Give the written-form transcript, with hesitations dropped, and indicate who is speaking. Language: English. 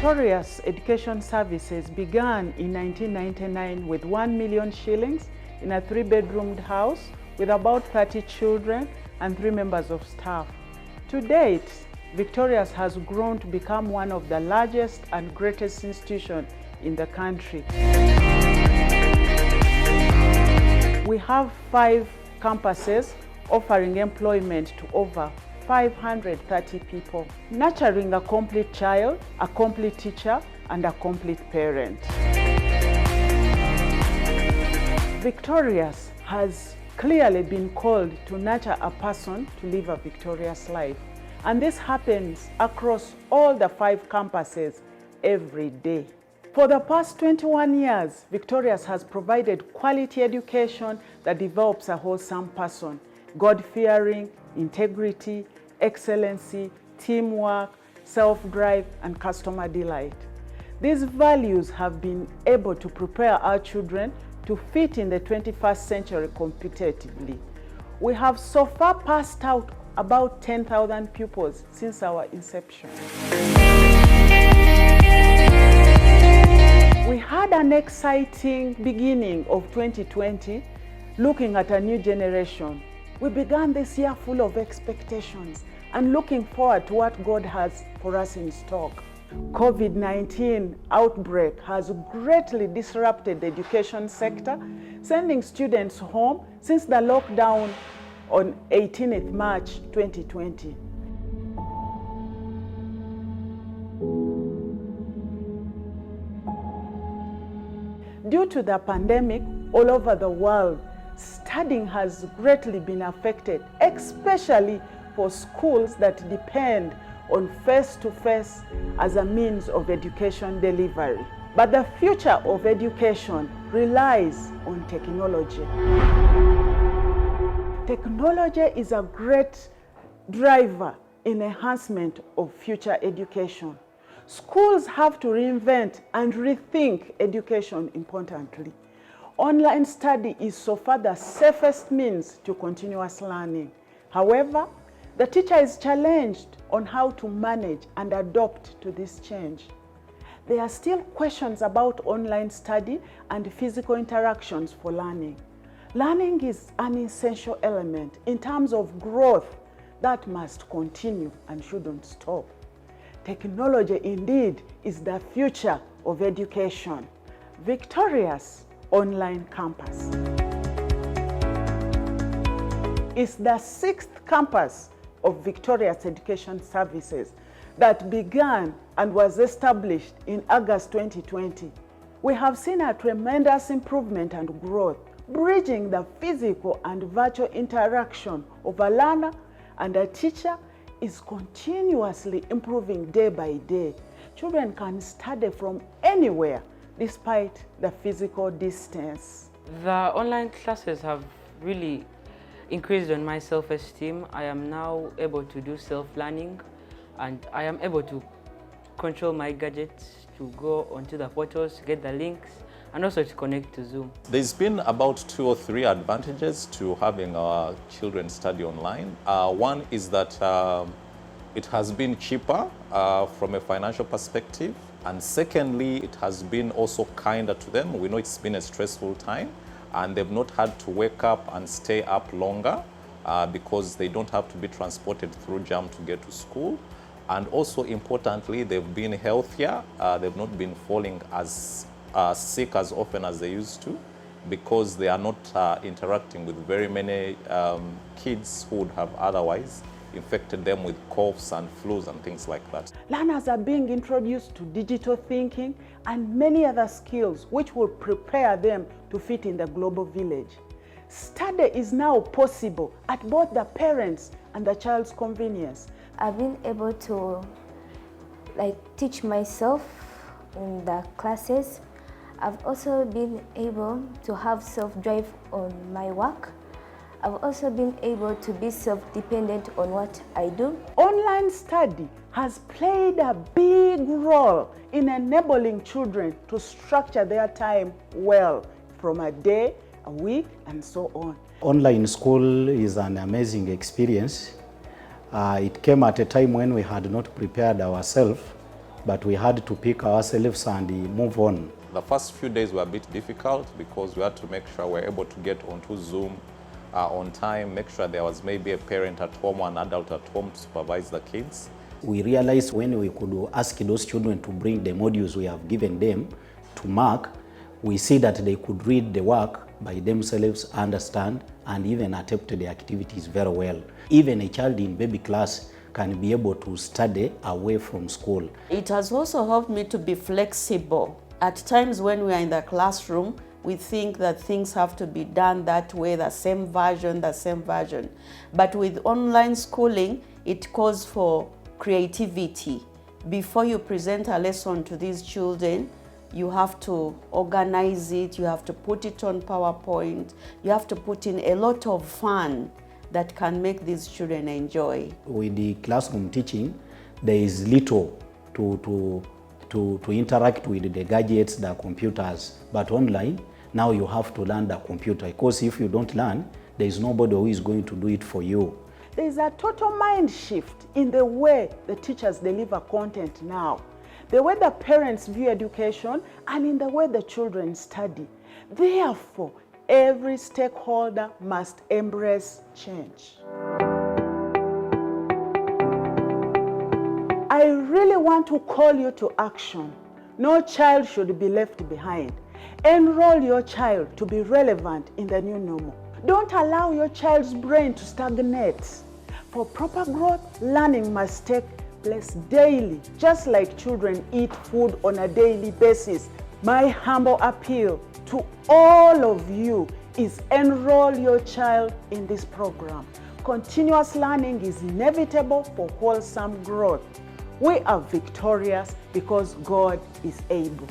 Speaker 1: Victoria's Education Services began in 1999 with 1 million shillings in a 3-bedroomed house with about 30 children and 3 members of staff. To date, Victoria's has grown to become one of the largest and greatest institutions in the country. We have 5 campuses offering employment to over 530 people, nurturing a complete child, a complete teacher, and a complete parent. Victoria's has clearly been called to nurture a person to live a victorious life. And this happens across all the 5 campuses every day. For the past 21 years, Victoria's has provided quality education that develops a wholesome person, God-fearing, integrity, excellency, teamwork, self-drive, and customer delight. These values have been able to prepare our children to fit in the 21st century competitively. We have so far passed out about 10,000 pupils since our inception. We had an exciting beginning of 2020, looking at a new generation. We began this year full of expectations and looking forward to what God has for us in stock. COVID-19 outbreak has greatly disrupted the education sector, sending students home since the lockdown on 18th March 2020. Due to the pandemic, all over the world, studying has greatly been affected, especially for schools that depend on face-to-face as a means of education delivery. But the future of education relies on technology. Technology is a great driver in enhancement of future education. Schools have to reinvent and rethink education importantly. Online study is so far the safest means to continuous learning. However, the teacher is challenged on how to manage and adapt to this change. There are still questions about online study and physical interactions for learning. Learning is an essential element in terms of growth that must continue and shouldn't stop. Technology indeed is the future of education. Victoria's online campus is the 6th campus of Victoria's Education Services that began and was established in August 2020. We have seen a tremendous improvement and growth, bridging the physical and virtual interaction of a learner and a teacher is continuously improving day by day. Children can study from anywhere despite the physical distance.
Speaker 2: The online classes have really increased on my self-esteem. I am now able to do self-learning and I am able to control my gadgets, to go onto the portals, get the links, and also to connect to Zoom.
Speaker 3: There's been about 2 or 3 advantages to having our children study online. One is that it has been cheaper from a financial perspective. And secondly, it has been also kinder to them. We know it's been a stressful time and they've not had to wake up and stay up longer because they don't have to be transported through jam to get to school. And also importantly, they've been healthier. They've not been falling as sick as often as they used to because they are not interacting with very many kids who would have otherwise infected them with coughs and flus and things like that.
Speaker 1: Learners are being introduced to digital thinking and many other skills which will prepare them to fit in the global village. Study is now possible at both the parents and the child's convenience.
Speaker 4: I've been able to teach myself in the classes. I've also been able to have self-drive on my work. I've also been able to be self-dependent on what I do.
Speaker 1: Online study has played a big role in enabling children to structure their time well from a day, a week, and so on.
Speaker 5: Online school is an amazing experience. It came at a time when we had not prepared ourselves but we had to pick ourselves and move on.
Speaker 3: The first few days were a bit difficult because we had to make sure we're able to get onto Zoom on time, make sure there was maybe a parent at home or an adult at home to supervise the kids.
Speaker 5: We realized when we could ask those children to bring the modules we have given them to mark, we see that they could read the work by themselves, understand, and even attempt the activities very well. Even a child in baby class can be able to study away from school.
Speaker 6: It has also helped me to be flexible. At times when we are in the classroom, we think that things have to be done that way, the same version. But with online schooling, it calls for creativity. Before you present a lesson to these children, you have to organize it, you have to put it on PowerPoint, you have to put in a lot of fun that can make these children enjoy.
Speaker 5: With the classroom teaching, there is little to interact with the gadgets, the computers, but online, now you have to learn the computer, because if you don't learn, there is nobody who is going to do it for you.
Speaker 1: There is a total mind shift in the way the teachers deliver content now, the way the parents view education, and in the way the children study. Therefore, every stakeholder must embrace change. I really want to call you to action. No child should be left behind. Enroll your child to be relevant in the new normal. Don't allow your child's brain to stagnate. For proper growth, learning must take place daily, just like children eat food on a daily basis. My humble appeal to all of you is enroll your child in this program. Continuous learning is inevitable for wholesome growth. We are victorious because God is able.